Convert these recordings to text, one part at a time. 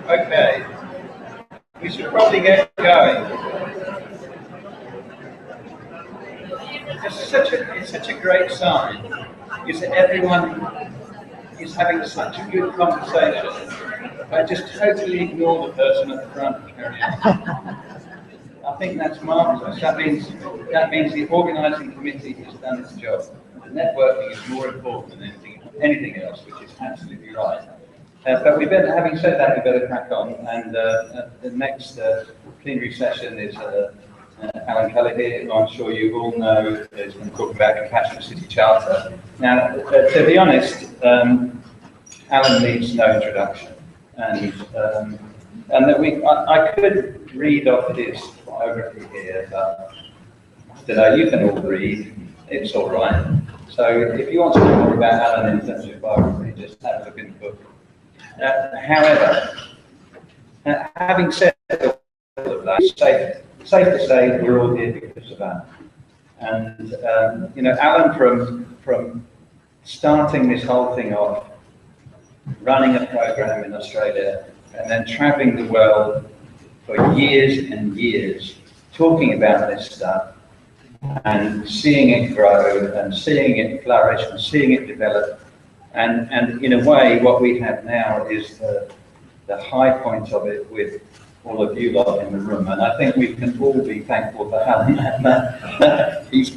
Okay, we should probably get going. It's such a great sign. Is that everyone is having such a good conversation. I just totally ignore the person at the front and carry on. I think that's marvellous. That means the organising committee has done its job. The networking is more important than anything else, which is absolutely right. But having said that, we better crack on. And the next plenary session is Allan Kellehear, who I'm sure you all know is going to talk about Compassionate City Charter. Now, to be honest, Allan needs no introduction, and that I could read off his biography here, but I don't know, you can all read, it's all right. So if you want to know more about Allan in terms of biography, just have a look in the book. However, having said all of that, it's safe to say we're all here because of Allan. And you know, Allan, from starting this whole thing off, running a program in Australia, and then traveling the world for years and years, talking about this stuff, and seeing it grow, and seeing it flourish, and seeing it develop. And in a way, what we have now is the high point of it with all of you lot in the room. And I think we can all be thankful for Allan that he's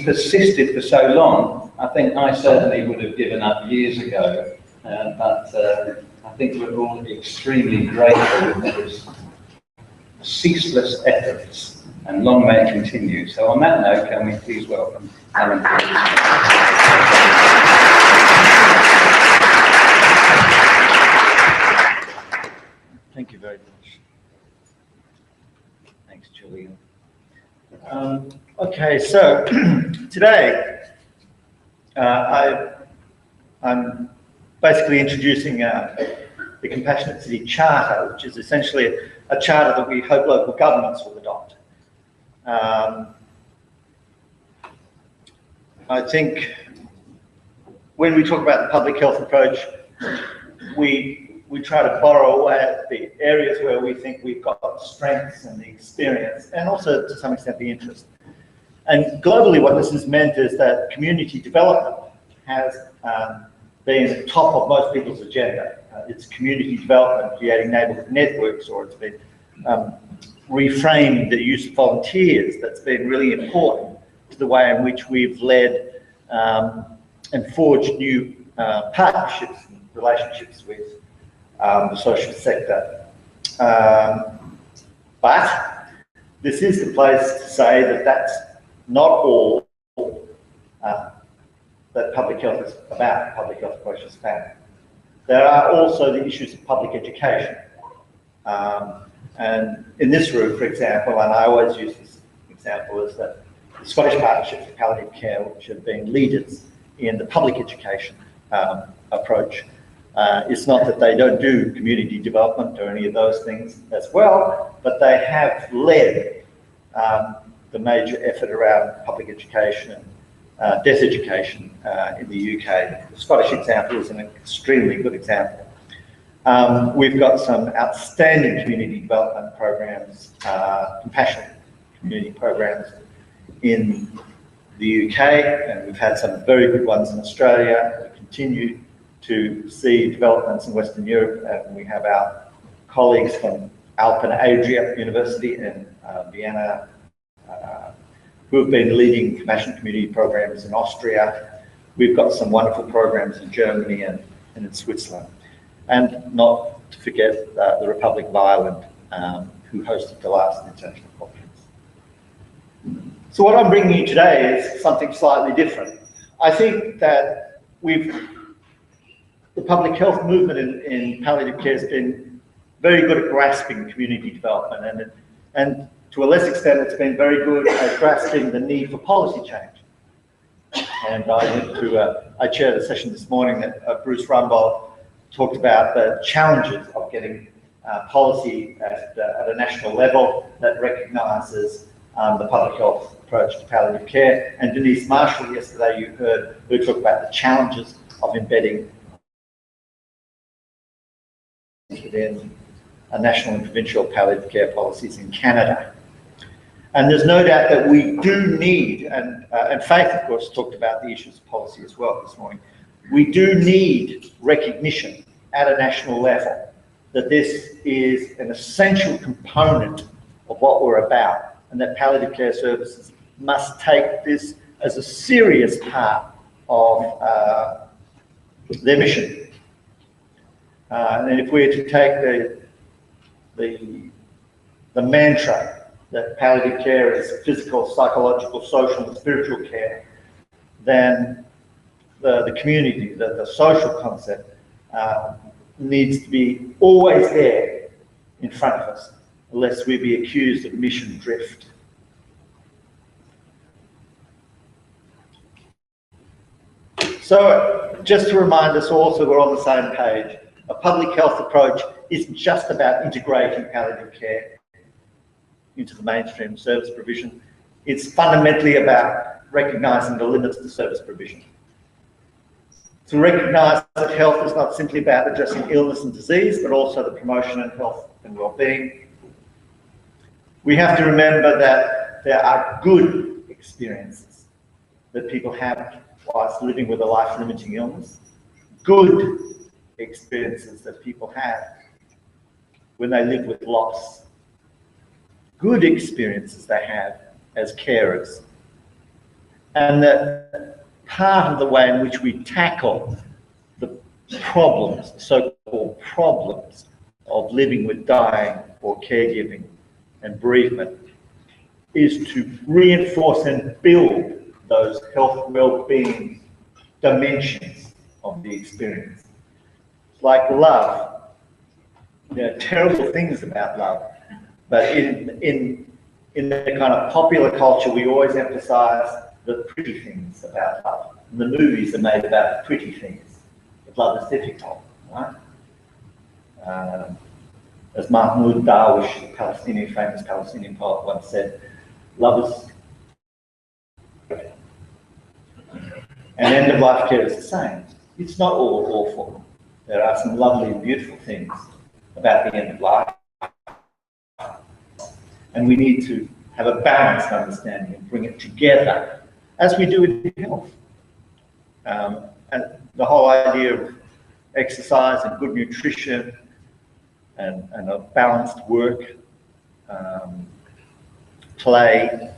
persisted for so long. I think I certainly would have given up years ago, but I think we're all extremely grateful for his ceaseless efforts, and long may it continue. So on that note, can we please welcome Allan. Thank you very much. Thanks, Julian. Okay, so today I'm basically introducing the Compassionate City Charter, which is essentially a charter that we hope local governments will adopt. I think when we talk about the public health approach, we try to borrow away at the areas where we think we've got strengths and the experience, and also to some extent the interest. And globally, what this has meant is that community development has been top of most people's agenda. It's community development, creating neighbourhood networks, or it's been reframing the use of volunteers that's been really important to the way in which we've led and forged new partnerships and relationships with the social sector. But this is the place to say that that's not all that public health is about, public health approach is about. There are also the issues of public education. And in this room, for example, and I always use this example, is that the Scottish Partnership for Palliative Care, which have been leaders in the public education approach. It's not that they don't do community development or any of those things as well, but they have led the major effort around public education, deseducation in the UK. The Scottish example is an extremely good example. We've got some outstanding community development programs, compassionate community programs in the UK, and we've had some very good ones in Australia. We continue to see developments in Western Europe, and we have our colleagues from Alpen Adria University in Vienna who have been leading compassionate community programs in Austria. We've got some wonderful programs in Germany and in Switzerland. And not to forget the Republic of Ireland, who hosted the last international conference. So what I'm bringing you today is something slightly different. I think that the public health movement in palliative care has been very good at grasping community development, and to a less extent, it's been very good at grasping the need for policy change. And I chaired a session this morning that Bruce Rumbold talked about the challenges of getting policy at a national level that recognises the public health approach to palliative care. And Denise Marshall yesterday, you heard her talk about the challenges of embedding within national and provincial palliative care policies in Canada. And there's no doubt that we do need, and Faith, of course, talked about the issues of policy as well this morning, we do need recognition at a national level that this is an essential component of what we're about, and that palliative care services must take this as a serious part of their mission. And if we're to take the mantra that palliative care is physical, psychological, social, and spiritual care, then the community, the social concept needs to be always there in front of us, lest we be accused of mission drift. So, just to remind us all so we're on the same page, a public health approach isn't just about integrating palliative care into the mainstream service provision. It's fundamentally about recognising the limits to service provision. To recognise that health is not simply about addressing illness and disease, but also the promotion of health and well-being. We have to remember that there are good experiences that people have whilst living with a life-limiting illness, good experiences that people have when they live with loss, good experiences they have as carers, and that part of the way in which we tackle the problems, the so-called problems of living with dying or caregiving and bereavement, is to reinforce and build those health well-being dimensions of the experience. Like love, there are terrible things about love, but in the kind of popular culture, we always emphasize the pretty things about love. And the movies are made about the pretty things. But love is difficult, right? As Mahmoud Darwish, the famous Palestinian poet, once said, love is... And end-of-life care is the same. It's not all awful. There are some lovely and beautiful things about the end of life. And we need to have a balanced understanding and bring it together, as we do in health. And the whole idea of exercise and good nutrition and a balanced work, play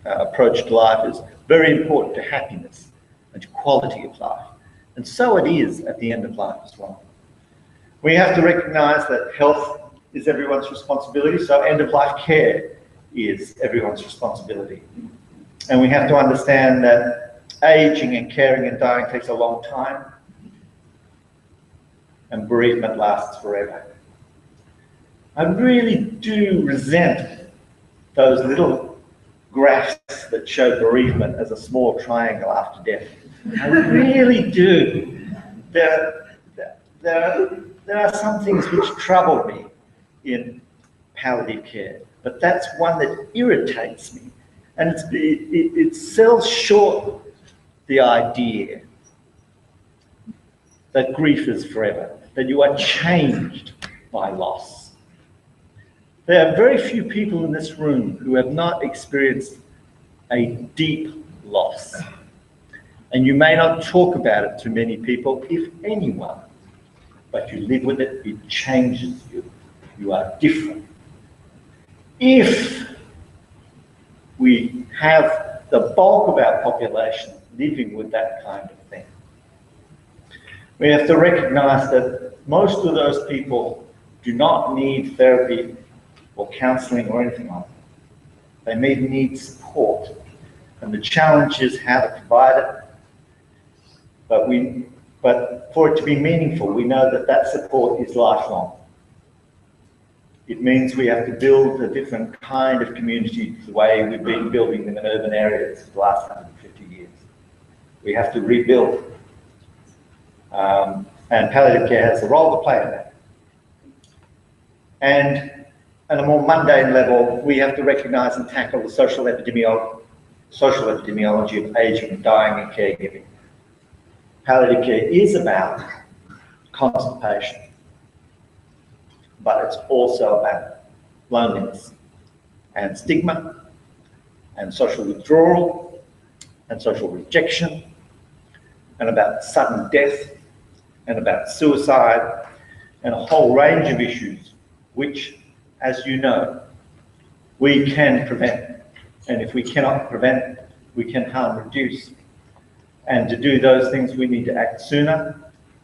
approach to life is very important to happiness and to quality of life. And so it is at the end of life as well. We have to recognise that health is everyone's responsibility, so end-of-life care is everyone's responsibility. And we have to understand that aging and caring and dying takes a long time, and bereavement lasts forever. I really do resent those little graphs that show bereavement as a small triangle after death. I really do. There are some things which trouble me in palliative care, but that's one that irritates me. And it sells short the idea that grief is forever, that you are changed by loss. There are very few people in this room who have not experienced a deep loss. And you may not talk about it to many people, if anyone, but you live with it, it changes you. You are different. If we have the bulk of our population living with that kind of thing, we have to recognise that most of those people do not need therapy or counselling or anything like that. They may need support. And the challenge is how to provide it. But for it to be meaningful, we know that that support is lifelong. It means we have to build a different kind of community the way we've been building them in urban areas for the last 150 years. We have to rebuild. And palliative care has a role to play in that. And at a more mundane level, we have to recognise and tackle the social epidemiology of ageing and dying and caregiving. Palliative care is about constipation, but it's also about loneliness and stigma and social withdrawal and social rejection and about sudden death and about suicide and a whole range of issues which, as you know, we can prevent. And if we cannot prevent, we can harm reduce. And to do those things, we need to act sooner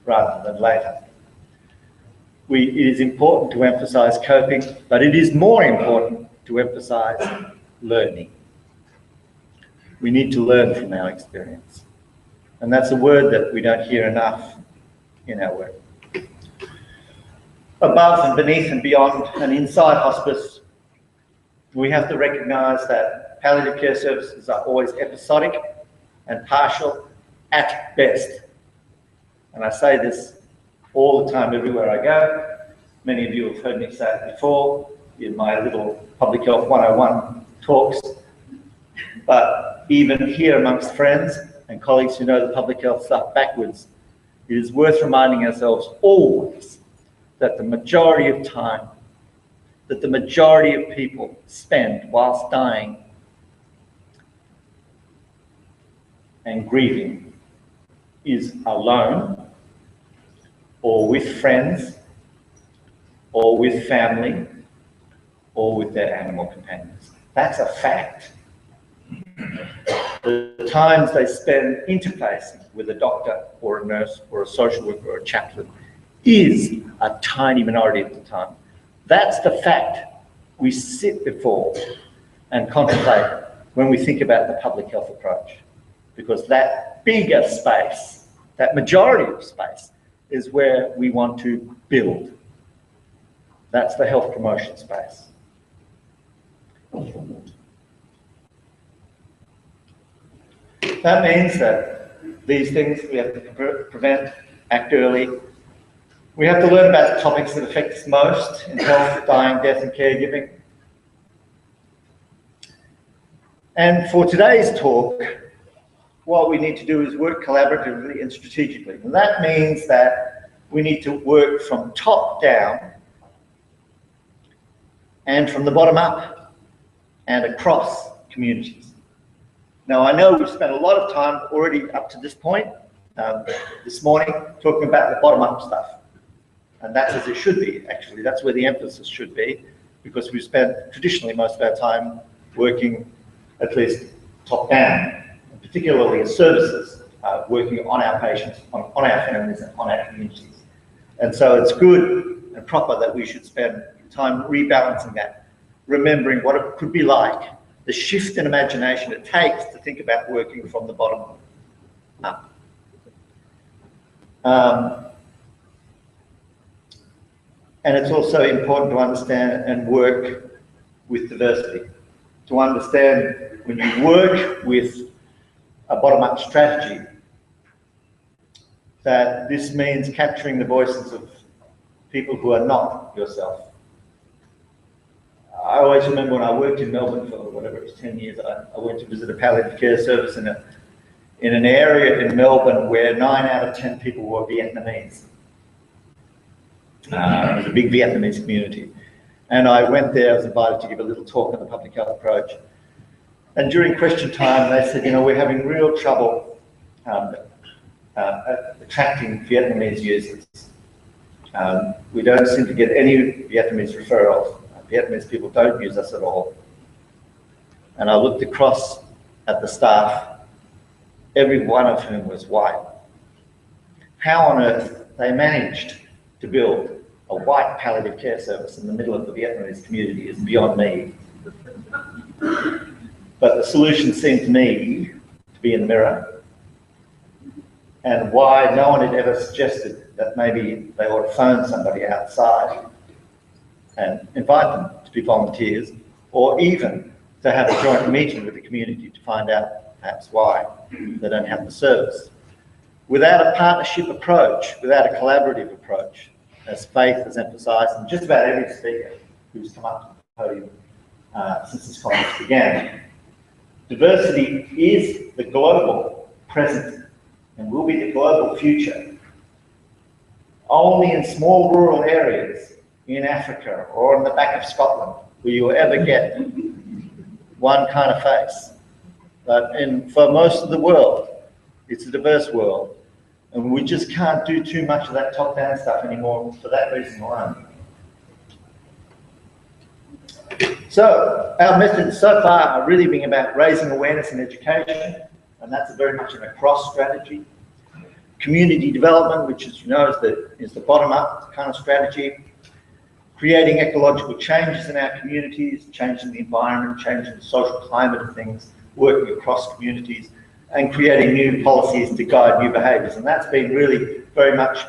rather than later. It is important to emphasise coping, but it is more important to emphasise learning. We need to learn from our experience. And that's a word that we don't hear enough in our work. Above and beneath and beyond and inside hospice, we have to recognise that palliative care services are always episodic and partial at best. And I say this all the time everywhere I go. Many of you have heard me say it before in my little Public Health 101 talks. But even here amongst friends and colleagues who know the public health stuff backwards, it is worth reminding ourselves always that the majority of time, that the majority of people spend whilst dying and grieving is alone or with friends or with family or with their animal companions. That's a fact. The times they spend interfacing with a doctor or a nurse or a social worker or a chaplain is a tiny minority of the time. That's the fact we sit before and contemplate when we think about the public health approach. Because that bigger space, that majority of space, is where we want to build. That's the health promotion space. That means that these things we have to prevent, act early. We have to learn about the topics that affect us most in health, dying, death and caregiving. And for today's talk, what we need to do is work collaboratively and strategically. And that means that we need to work from top down and from the bottom up and across communities. Now, I know we've spent a lot of time already up to this point, this morning, talking about the bottom-up stuff. And that's as it should be, actually. That's where the emphasis should be, because we've spent traditionally most of our time working at least top-down, particularly as services, working on our patients, on our families, and on our communities. And so it's good and proper that we should spend time rebalancing that, remembering what it could be like, the shift in imagination it takes to think about working from the bottom up. And it's also important to understand and work with diversity. To understand when you work with a bottom-up strategy, that this means capturing the voices of people who are not yourself. I always remember when I worked in Melbourne for whatever it was, 10 years, I went to visit a palliative care service in an area in Melbourne where 9 out of 10 people were Vietnamese. It was a big Vietnamese community. And I went there, I was invited to give a little talk on the public health approach. And during question time, they said, you know, we're having real trouble attracting Vietnamese users. We don't seem to get any Vietnamese referrals. Vietnamese people don't use us at all. And I looked across at the staff, every one of whom was white. How on earth they managed to build a white palliative care service in the middle of the Vietnamese community is beyond me. But the solution seemed to me to be in the mirror. And why no one had ever suggested that maybe they ought to phone somebody outside and invite them to be volunteers, or even to have a joint meeting with the community to find out perhaps why they don't have the service. Without a partnership approach, without a collaborative approach, as Faith has emphasised, and just about every speaker who's come up to the podium since this conference began, diversity is the global present and will be the global future. Only in small rural areas in Africa or on the back of Scotland where you'll ever get one kind of face. But for most of the world, it's a diverse world. And we just can't do too much of that top-down stuff anymore for that reason alone. So our methods so far are really being about raising awareness and education, and that's very much an across strategy. Community development, which, as you know, is the bottom-up kind of strategy. Creating ecological changes in our communities, changing the environment, changing the social climate of things, working across communities, and creating new policies to guide new behaviours. And that's been really very much,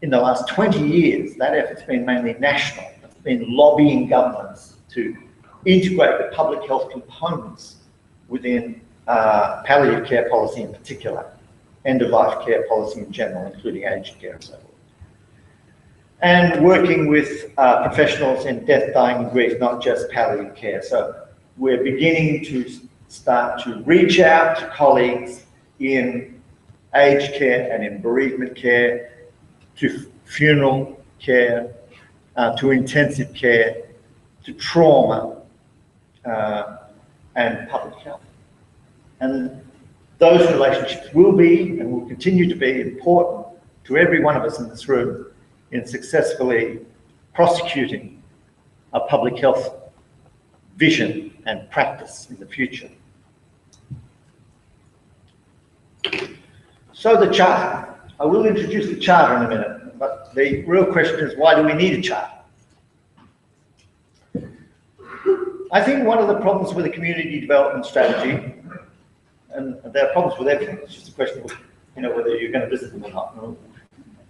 in the last 20 years, that effort's been mainly national. It's been lobbying governments to integrate the public health components within palliative care policy in particular, end-of-life care policy in general, including aged care and so forth. And working with professionals in death, dying and grief, not just palliative care. So we're beginning to start to reach out to colleagues in aged care and in bereavement care, to funeral care, to intensive care, to trauma, and public health. And those relationships will be and will continue to be important to every one of us in this room in successfully prosecuting a public health vision and practice in the future. So the charter. I will introduce the charter in a minute, but the real question is, why do we need a charter? I think one of the problems with a community development strategy, and there are problems with everything, it's just a question of whether you're going to visit them or not.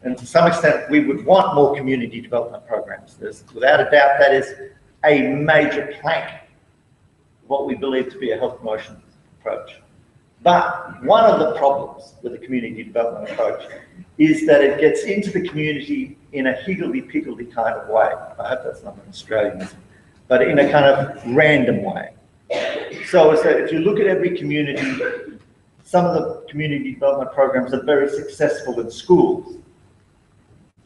And to some extent, we would want more community development programs. Without a doubt, that is a major plank of what we believe to be a health promotion approach. But one of the problems with the community development approach is that it gets into the community in a higgledy-piggledy kind of way. I hope that's not an Australianism, but in a kind of random way. So if you look at every community, some of the community development programs are very successful in schools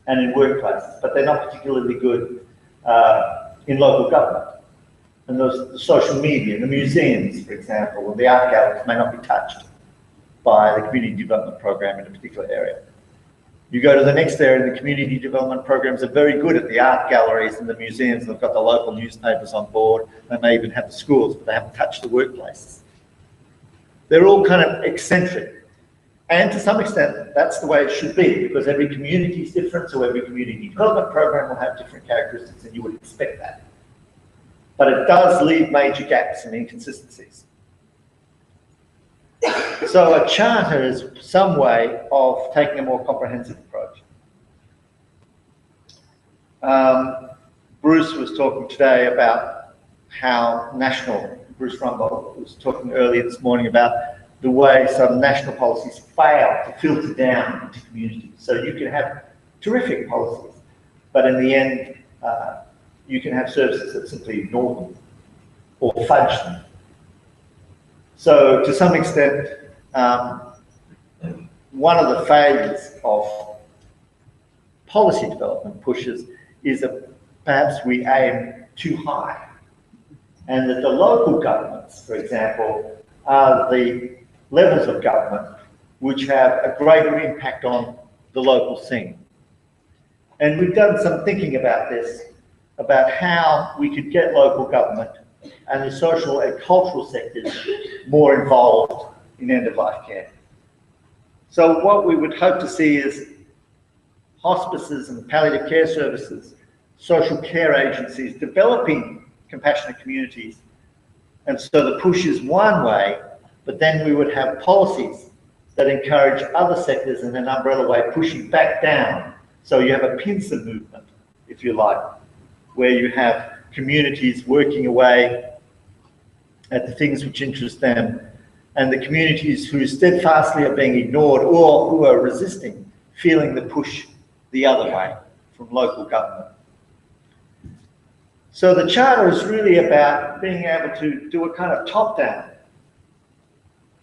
and in workplaces, but they're not particularly good in local government. And the social media, the museums, for example, or the art galleries may not be touched by the community development program in a particular area. You go to the next area, and the community development programs are very good at the art galleries and the museums. They've got the local newspapers on board. They may even have the schools, but they haven't touched the workplaces. They're all kind of eccentric. And to some extent, that's the way it should be, because every community is different, so every community development program will have different characteristics, and you would expect that. But it does leave major gaps and inconsistencies. So a charter is some way of taking a more comprehensive approach. Bruce was talking today about how Bruce Rumbold was talking earlier this morning about the way some national policies fail to filter down into communities. So you can have terrific policies, but in the end, you can have services that simply ignore them or fudge them. So to some extent, one of the failures of policy development pushes is that perhaps we aim too high, and that the local governments, for example, are the levels of government which have a greater impact on the local scene. And we've done some thinking about this, about how we could get local government and the social and cultural sectors more involved in end-of-life care. So what we would hope to see is hospices and palliative care services, social care agencies developing compassionate communities. And so the push is one way, but then we would have policies that encourage other sectors in an umbrella way, pushing back down. So you have a pincer movement, if you like, where you have communities working away at the things which interest them, and the communities who steadfastly are being ignored or who are resisting, feeling the push the other way from local government. So the charter is really about being able to do a kind of top-down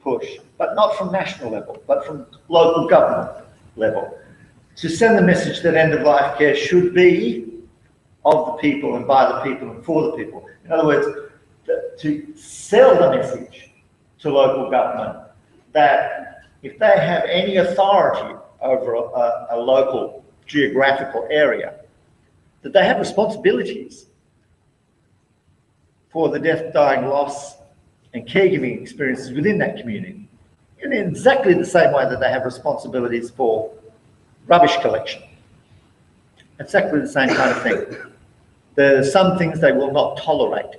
push, but not from national level, but from local government level, to send the message that end-of-life care should be of the people and by the people and for the people. In other words, to sell the message to local government that if they have any authority over a local geographical area, that they have responsibilities for the death, dying, loss and caregiving experiences within that community, in exactly the same way that they have responsibilities for rubbish collection. Exactly the same kind of thing. There are some things they will not tolerate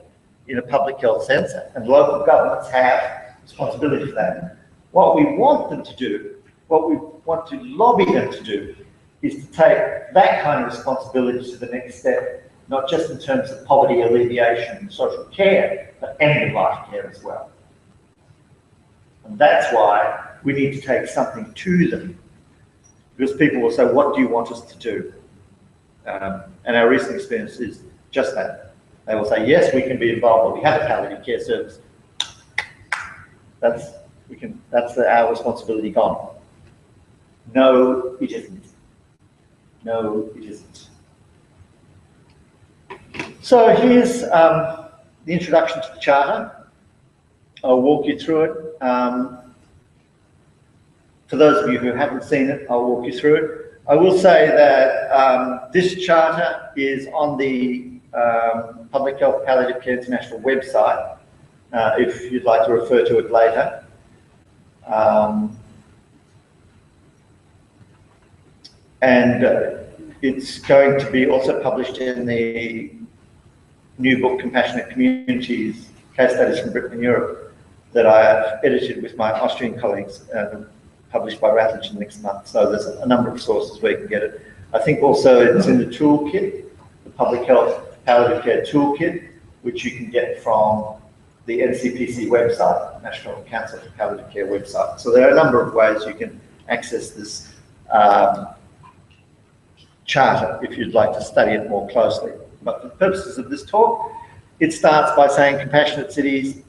in a public health sense, and local governments have responsibility for that. What we want them to do, what we want to lobby them to do, is to take that kind of responsibility to the next step, not just in terms of poverty alleviation and social care, but end-of-life care as well. And that's why we need to take something to them, because people will say, what do you want us to do? And our recent experience is just that. They will say, yes, we can be involved, but we have a palliative care service. That's our responsibility gone. No, it isn't. No, it isn't. So here's the introduction to the Charter. I'll walk you through it. For those of you who haven't seen it, I'll walk you through it. I will say that this Charter is on the Public Health Palliative Care International website, if you'd like to refer to it later. It's going to be also published in the new book, Compassionate Communities, Case Studies from Britain and Europe, that I have edited with my Austrian colleagues, published by Routledge next month. So there's a number of sources where you can get it. I think also it's in the toolkit, the Public Health Palliative Care Toolkit, which you can get from the NCPC website, National Council for Palliative Care website. So there are a number of ways you can access this Charter if you'd like to study it more closely. But for the purposes of this talk, it starts by saying compassionate cities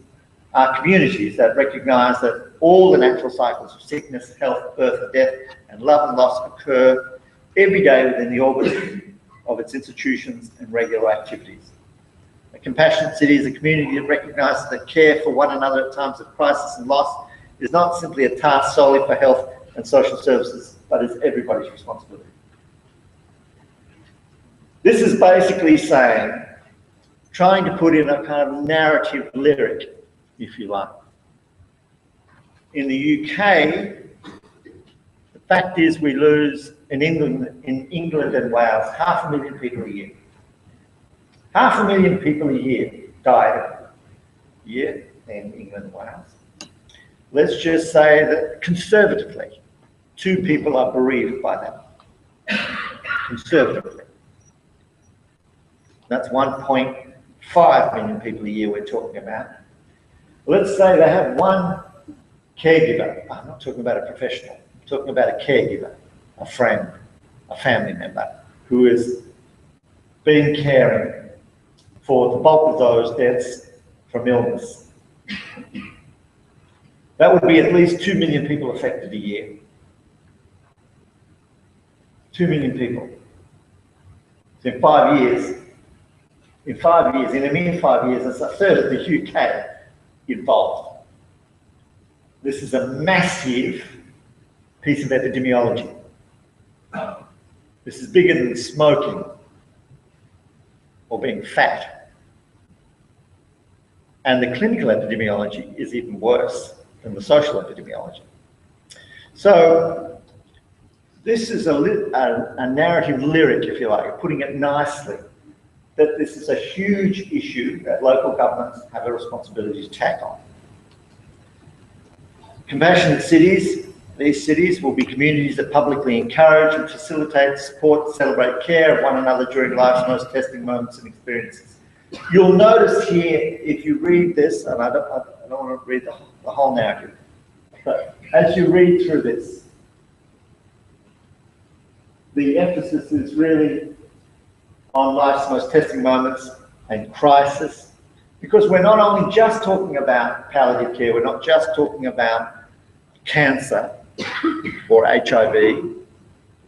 are communities that recognise that all the natural cycles of sickness, health, birth, death, and love and loss occur every day within the orbit of its institutions and regular activities. A compassionate city is a community that recognises that care for one another at times of crisis and loss is not simply a task solely for health and social services, but is everybody's responsibility. This is basically saying, trying to put in a kind of narrative lyric, if you like. In the UK, the fact is we lose in England and Wales 500,000 people a year. 500,000 people a year die a year in England and Wales. Let's just say that conservatively, 2 people are bereaved by that. Conservatively. That's 1.5 million people a year we're talking about. Let's say they have one caregiver. I'm not talking about a professional. I'm talking about a caregiver, a friend, a family member who has been caring for the bulk of those deaths from illness. That would be at least 2 million people affected a year. 2 million people. So in 5 years, in a mere 5 years, it's a third of the UK involved. This is a massive piece of epidemiology. This is bigger than smoking or being fat. And the clinical epidemiology is even worse than the social epidemiology. So this is a narrative lyric, if you like, putting it nicely, that this is a huge issue that local governments have a responsibility to tackle. Compassionate cities, these cities will be communities that publicly encourage and facilitate, support, and celebrate care of one another during life's most testing moments and experiences. You'll notice here, if you read this, and I don't want to read the whole narrative, but as you read through this, the emphasis is really on life's most testing moments and crisis, because we're not only just talking about palliative care, we're not just talking about cancer or HIV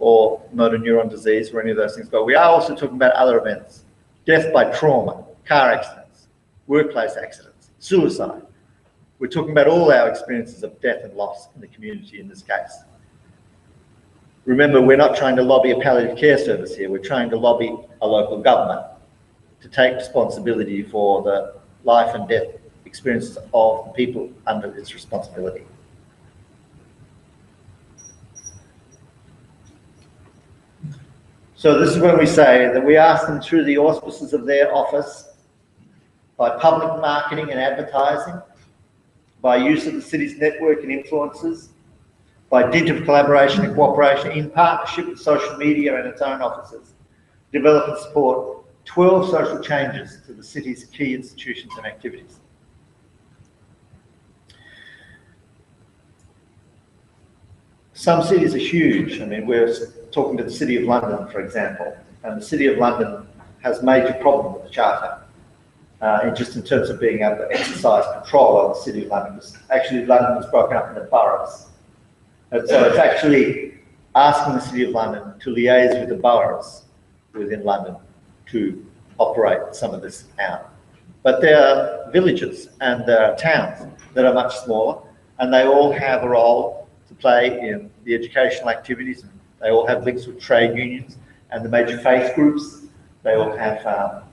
or motor neuron disease or any of those things, but we are also talking about other events death by trauma, car accidents, workplace accidents, suicide. We're talking about all our experiences of death and loss in the community in this case. Remember, we're not trying to lobby a palliative care service here. We're trying to lobby a local government to take responsibility for the life and death experiences of the people under its responsibility. So this is when we say that we ask them through the auspices of their office, by public marketing and advertising, by use of the city's network and influences, by dint of collaboration and cooperation in partnership with social media and its own offices, develop and support 12 social changes to the city's key institutions and activities. Some cities are huge. I mean, we're talking to the City of London, for example, and the City of London has major problem with the Charter, just in terms of being able to exercise control over the City of London. Actually, London was broken up into boroughs. And so it's actually asking the City of London to liaise with the boroughs within London to operate some of this out. But there are villages and there are towns that are much smaller, and they all have a role to play in the educational activities. And they all have links with trade unions and the major faith groups. They all have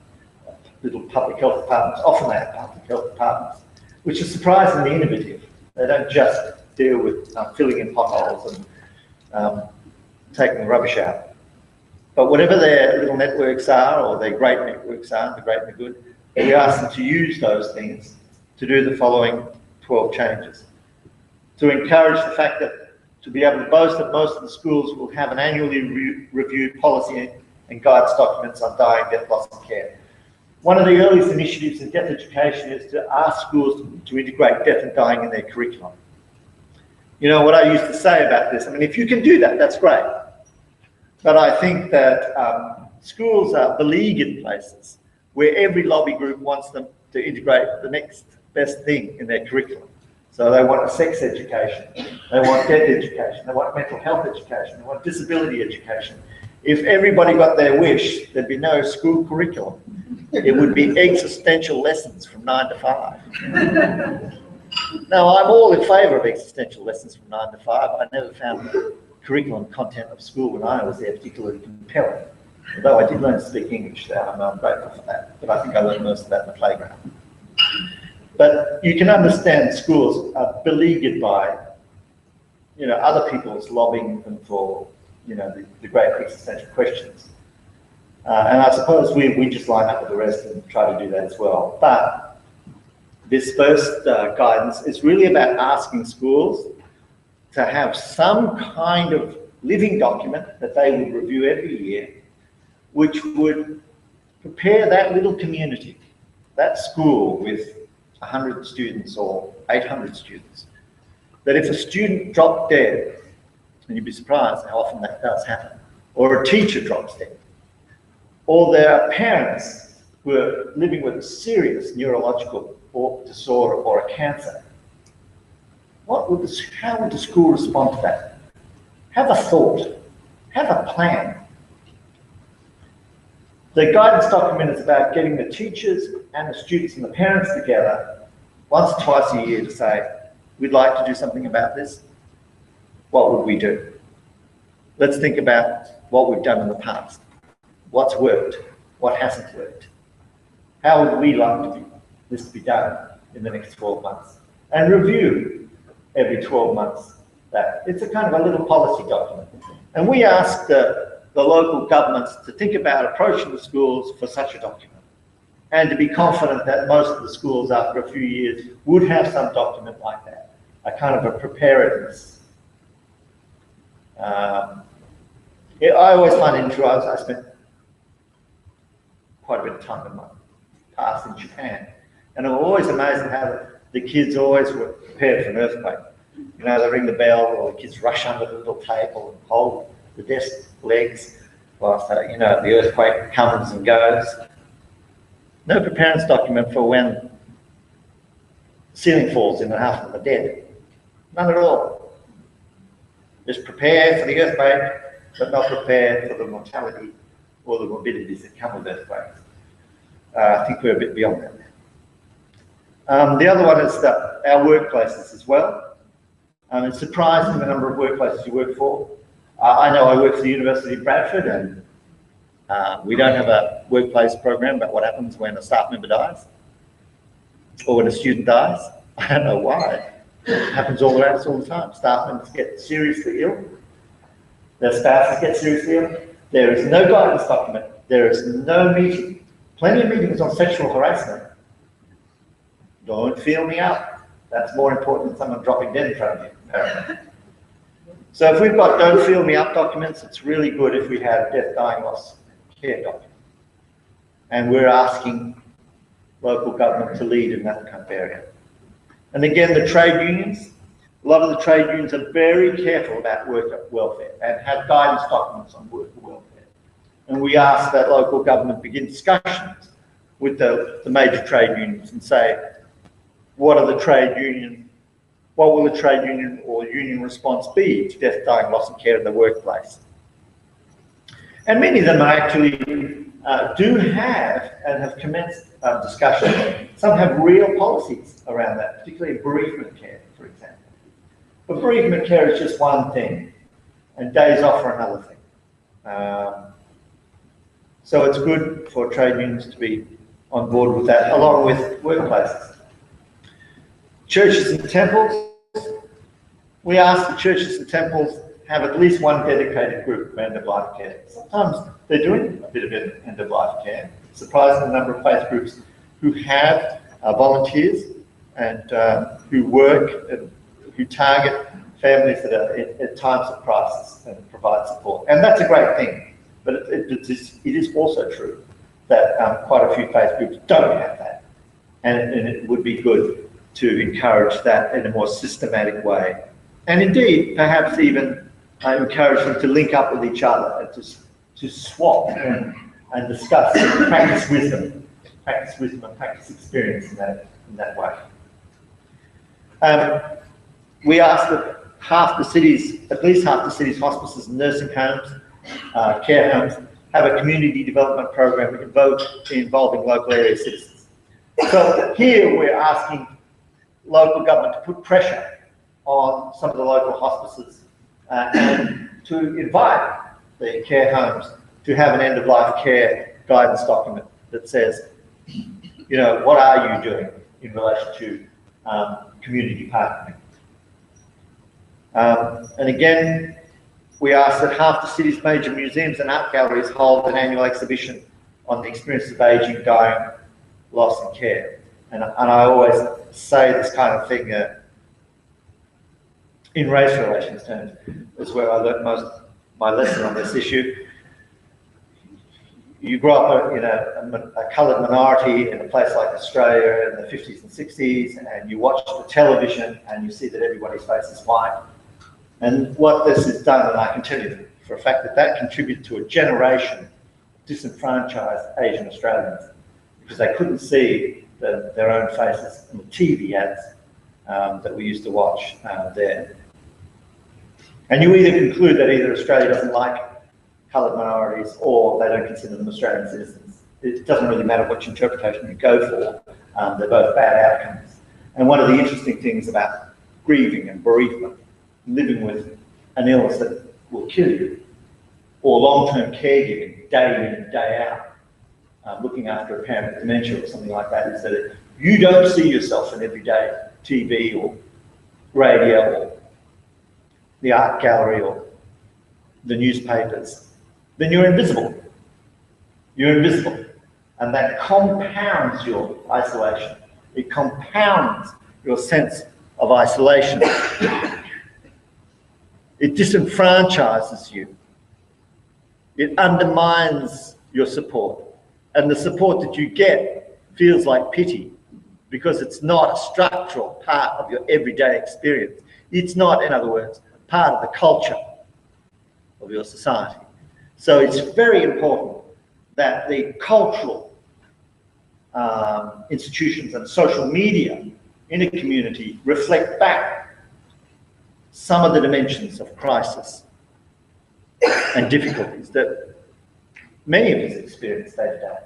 little public health departments. Often they have public health departments, which is surprisingly innovative. They don't just deal with filling in potholes and taking the rubbish out. But whatever their little networks are, or their great networks are, the great and the good, we ask them to use those things to do the following 12 changes. To encourage the fact that, to be able to boast that most of the schools will have an annually reviewed policy and guidance documents on dying, death, loss and care. One of the earliest initiatives in death education is to ask schools to integrate death and dying in their curriculum. You know what I used to say about this? I mean, if you can do that, that's great. But I think that schools are beleaguered places where every lobby group wants them to integrate the next best thing in their curriculum. So they want a sex education, they want death education, they want mental health education, they want disability education. If everybody got their wish, there'd be no school curriculum. It would be existential lessons from 9 to 5. Now, I'm all in favour of existential lessons from 9 to 5. I never found the curriculum content of school when I was there particularly compelling. Although I did learn to speak English there, and I'm grateful for that. But I think I learned most of that in the playground. But you can understand schools are beleaguered by, you know, other people's lobbying them for, you know, the great existential questions. And I suppose we just line up with the rest and try to do that as well. But this first guidance is really about asking schools to have some kind of living document that they would review every year, which would prepare that little community, that school with 100 students or 800 students, that if a student dropped dead, and you'd be surprised how often that does happen, or a teacher drops dead, or there are parents who are living with a serious neurological disorder or a cancer, how would the school respond to that? Have a thought, have a plan. The guidance document is about getting the teachers and the students and the parents together once or twice a year to say, we'd like to do something about this. What would we do? Let's think about what we've done in the past. What's worked? What hasn't worked? How would we like this to be done in the next 12 months? And review every 12 months that. It's a kind of a little policy document. And we ask the local governments to think about approaching the schools for such a document, and to be confident that most of the schools after a few years would have some document like that, a kind of a preparedness. I always find it interesting. I spent quite a bit of time in my past in Japan, and I'm always amazed at how the kids always were prepared for an earthquake. You know, they ring the bell, or the kids rush under the little table and hold the desk legs whilst, you know, the earthquake comes and goes. No preparedness document for when the ceiling falls in and half of them are dead. None at all. Just prepare for the earthquake, but not prepare for the mortality or the morbidities that come with earthquakes. I think we're a bit beyond that. The other one is that our workplaces as well. It's surprising the number of workplaces you work for. I know I work for the University of Bradford, and we don't have a workplace program about what happens when a staff member dies or when a student dies. I don't know why. It happens all around us all the time. Staff members get seriously ill. Their spouses get seriously ill. There is no guidance document. There is no meeting. Plenty of meetings on sexual harassment. Don't feel me up. That's more important than someone dropping dead in front of you, apparently. So if we've got don't feel me up documents, it's really good if we have death, dying, loss, care documents. And we're asking local government to lead in that kind of area. And again, the trade unions, a lot of the trade unions are very careful about worker welfare and have guidance documents on worker welfare. And we ask that local government begin discussions with the major trade unions and say, what will the trade union or union response be to death, dying, loss and care in the workplace? And many of them actually do have and have commenced discussions. Some have real policies around that, particularly bereavement care, for example. But bereavement care is just one thing, and days off are another thing. So it's good for trade unions to be on board with that, along with workplaces. Churches and temples. We ask that churches and temples have at least one dedicated group of end-of-life care. Sometimes they're doing a bit of end-of-life care. Surprising the number of faith groups who have volunteers and who work and who target families that are at times of crisis and provide support. And that's a great thing. But it is also true that quite a few faith groups don't have that. And it would be good to encourage that in a more systematic way. And indeed, perhaps even encourage them to link up with each other and to swap and discuss and practice wisdom and practice experience in that way. We ask that at least half the city's hospices and nursing homes, care homes, have a community development program involving local area citizens. So here we're asking local government to put pressure on some of the local hospices and to invite the care homes to have an end-of-life care guidance document that says, you know, what are you doing in relation to community partnering? And again, we ask that half the city's major museums and art galleries hold an annual exhibition on the experiences of ageing, dying, loss and care. And I always say this kind of thing in race relations terms is where I learned most of my lesson on this issue. You grow up in a coloured minority in a place like Australia in the 50s and 60s, and you watch the television and you see that everybody's face is white. And what this has done, and I can tell you for a fact that contributed to a generation of disenfranchised Asian Australians because they couldn't see their own faces in the TV ads that we used to watch there. And you either conclude that either Australia doesn't like coloured minorities or they don't consider them Australian citizens. It doesn't really matter which interpretation you go for, they're both bad outcomes. And one of the interesting things about grieving and bereavement, living with an illness that will kill you, or long-term caregiving, day in and day out, looking after a parent with dementia or something like that, is that you don't see yourself in everyday TV or radio or the art gallery or the newspapers, then you're invisible. You're invisible. And that compounds your isolation. It compounds your sense of isolation. It disenfranchises you. It undermines your support. And the support that you get feels like pity because it's not a structural part of your everyday experience. It's not, in other words, part of the culture of your society. So it's very important that the cultural institutions and social media in a community reflect back some of the dimensions of crisis and difficulties that many of us experience day to day.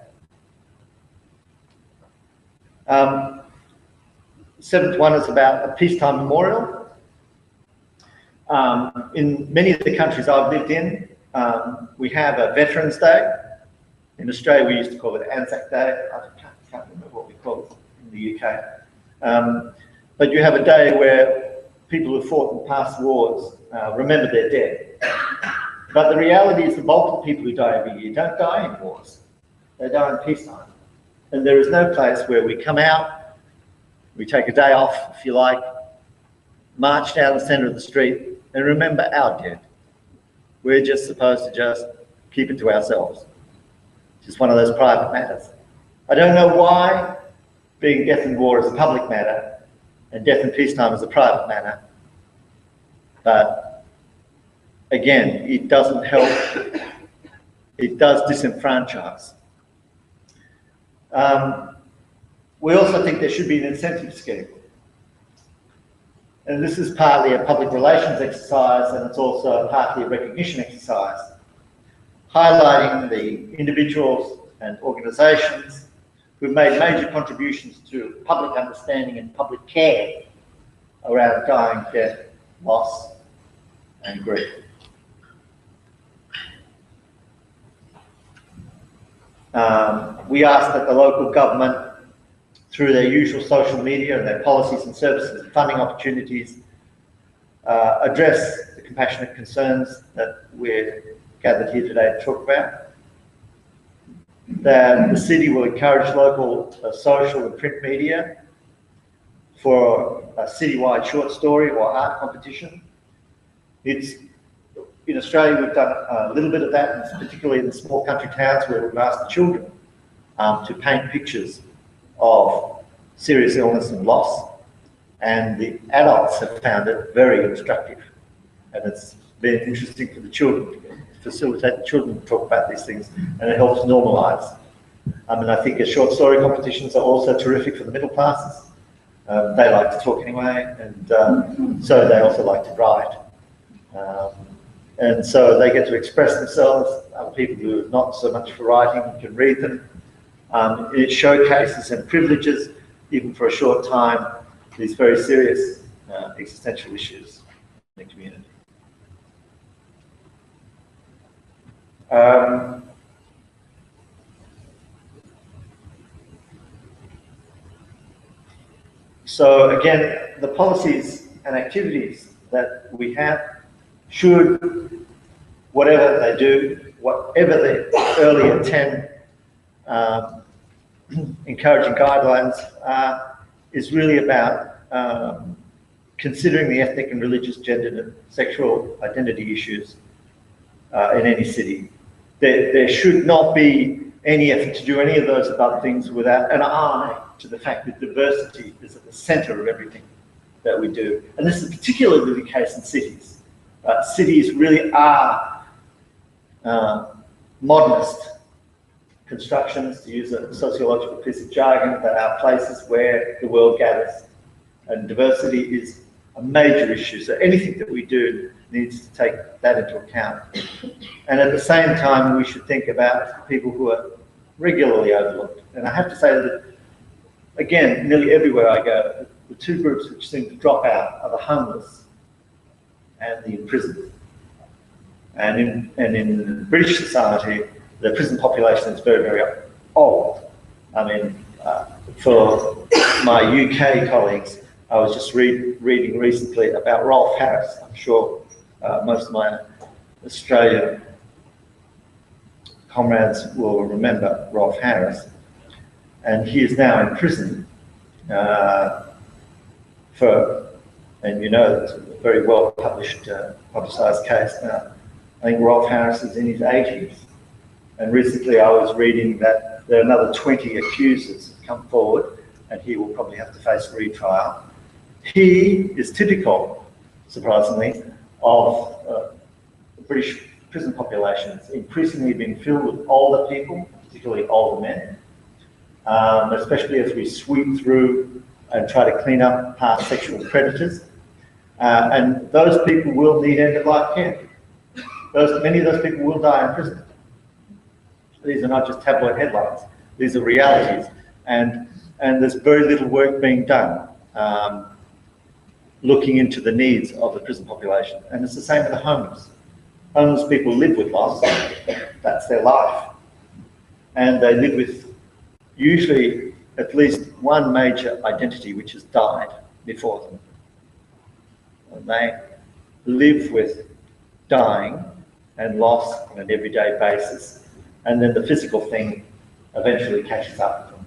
Seventh one is about a peacetime memorial. In many of the countries I've lived in, we have a Veterans Day. In Australia, we used to call it Anzac Day. I can't remember what we call it in the UK. But you have a day where people who fought in past wars remember their dead. But the reality is the bulk of the people who die every year don't die in wars. They die in peacetime. And there is no place where we come out, we take a day off, if you like, march down the centre of the street and remember our dead. We're just supposed to just keep it to ourselves. It's just one of those private matters. I don't know why being death in war is a public matter and death in peacetime is a private matter, but again, it doesn't help. It does disenfranchise. We also think there should be an incentive scheme. And this is partly a public relations exercise, and it's also partly a recognition exercise, highlighting the individuals and organisations who've made major contributions to public understanding and public care around dying, death, loss, and grief. We ask that the local government, through their usual social media and their policies and services and funding opportunities, address the compassionate concerns that we're gathered here today to talk about. That the city will encourage local social and print media for a citywide short story or art competition. In Australia, we've done a little bit of that, particularly in the small country towns where we've asked the children to paint pictures of serious illness and loss, and the adults have found it very instructive, and it's been interesting for the children, facilitate the children to talk about these things, and it helps normalise. I think short story competitions are also terrific for the middle classes. They like to talk anyway, and so they also like to write. And so they get to express themselves. People who are not so much for writing can read them. It showcases and privileges, even for a short time, these very serious existential issues in the community. So again, the policies and activities that we have should, whatever they do, whatever the earlier 10 encouraging guidelines are, is really about considering the ethnic and religious, gendered and sexual identity issues in any city. There should not be any effort to do any of those above things without an eye to the fact that diversity is at the centre of everything that we do. And this is particularly the case in cities. Cities really are modernist constructions, to use a sociological piece of jargon, that are places where the world gathers. And diversity is a major issue. So anything that we do needs to take that into account. And at the same time, we should think about people who are regularly overlooked. And I have to say that, again, nearly everywhere I go, the two groups which seem to drop out are the homeless and the imprisoned. And in British society, the prison population is very, very old. I mean, for my UK colleagues, I was just reading recently about Rolf Harris. I'm sure most of my Australian comrades will remember Rolf Harris. And he is now in prison and you know, it's a very well publicised case now. I think Rolf Harris is in his 80s. And recently I was reading that there are another 20 accusers have come forward, and he will probably have to face retrial. He is typical, surprisingly, of the British prison population. It's increasingly being filled with older people, particularly older men, especially as we sweep through and try to clean up past sexual predators. And those people will need end-of-life care. Many of those people will die in prison. These are not just tabloid headlines. These are realities. and there's very little work being done looking into the needs of the prison population. And it's the same with the homeless. Homeless people live with loss, that's their life. And they live with usually at least one major identity which has died before them. And they live with dying and loss on an everyday basis, and then the physical thing eventually catches up with them.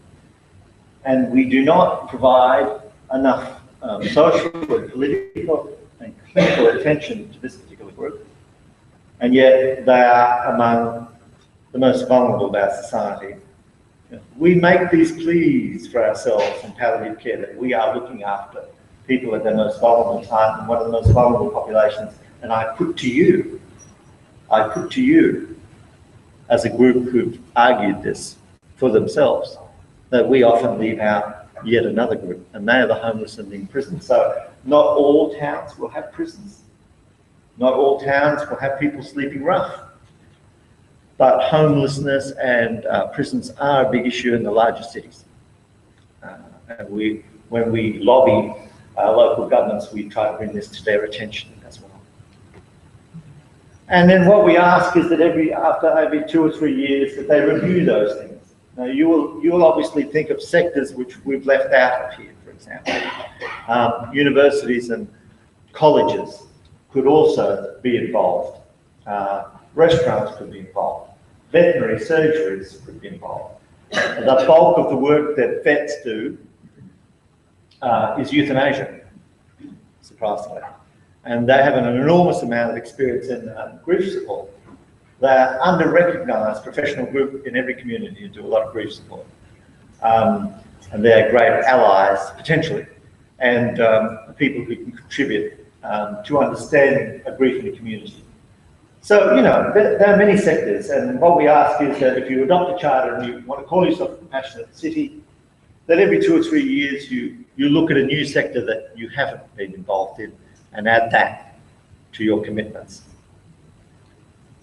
And we do not provide enough social and political and clinical attention to this particular group, and yet they are among the most vulnerable of our society. We make these pleas for ourselves in palliative care that we are looking after people at their most vulnerable time and one of the most vulnerable populations. And I put to you as a group who've argued this for themselves, that we often leave out yet another group, and they are the homeless and in prison. So not all towns will have prisons. Not all towns will have people sleeping rough. But homelessness and prisons are a big issue in the larger cities. And when we lobby local governments, we try to bring this to their attention as well. And then what we ask is that after every 2 or 3 years that they review those things. Now you will obviously think of sectors which we've left out of here, for example. Universities and colleges could also be involved. Restaurants could be involved. Veterinary surgeries could be involved. The bulk of the work that vets do is euthanasia, surprisingly. And they have an enormous amount of experience in grief support. They're under-recognised professional group in every community who do a lot of grief support. And they're great allies, potentially, and people who can contribute to understanding a grief in the community. So, you know, there are many sectors, and what we ask is that if you adopt a charter and you want to call yourself a compassionate city, that every 2 or 3 years you look at a new sector that you haven't been involved in and add that to your commitments.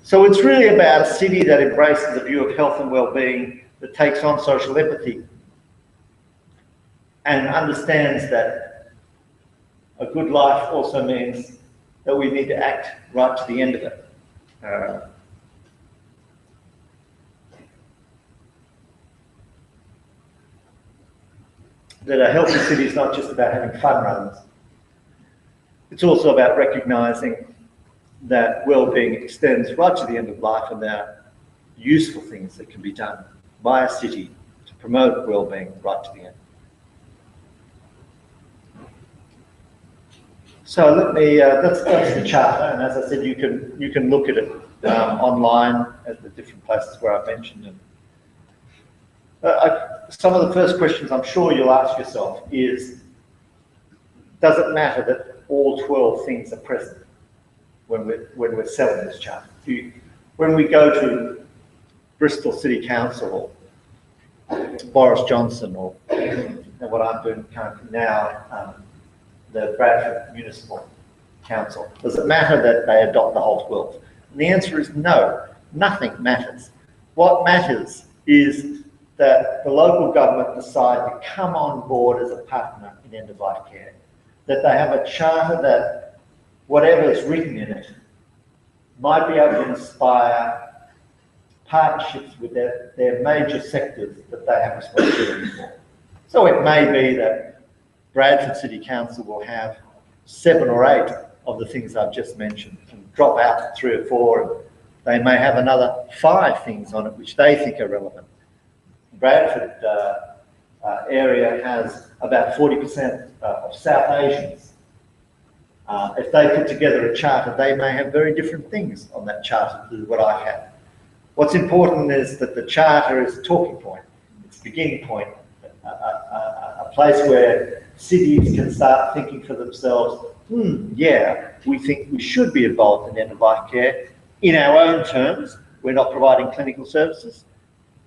So it's really about a city that embraces a view of health and well-being, that takes on social empathy and understands that a good life also means that we need to act right to the end of it. That a healthy city is not just about having fun runs. It's also about recognising that well-being extends right to the end of life, and there are useful things that can be done by a city to promote well-being right to the end. So let me, that's the charter, and as I said, you can look at it online at the different places where I've mentioned it. Some of the first questions I'm sure you'll ask yourself is, does it matter that all 12 things are present when we're selling this charter? When we go to Bristol City Council or Boris Johnson or what I'm doing currently now, the Bradford Municipal Council, does it matter that they adopt the whole 12? And the answer is no, nothing matters. What matters is that the local government decide to come on board as a partner in end-of-life care, that they have a charter that whatever is written in it might be able to inspire partnerships with their major sectors that they have responsibility for. So it may be that Bradford City Council will have 7 or 8 of the things I've just mentioned and drop out 3 or 4, and they may have another 5 things on it which they think are relevant. Bradford area has about 40% of South Asians. If they put together a charter, they may have very different things on that charter to what I have. What's important is that the charter is a talking point, it's a beginning point, a place where cities can start thinking for themselves, yeah, we think we should be involved in end-of-life care in our own terms. We're not providing clinical services,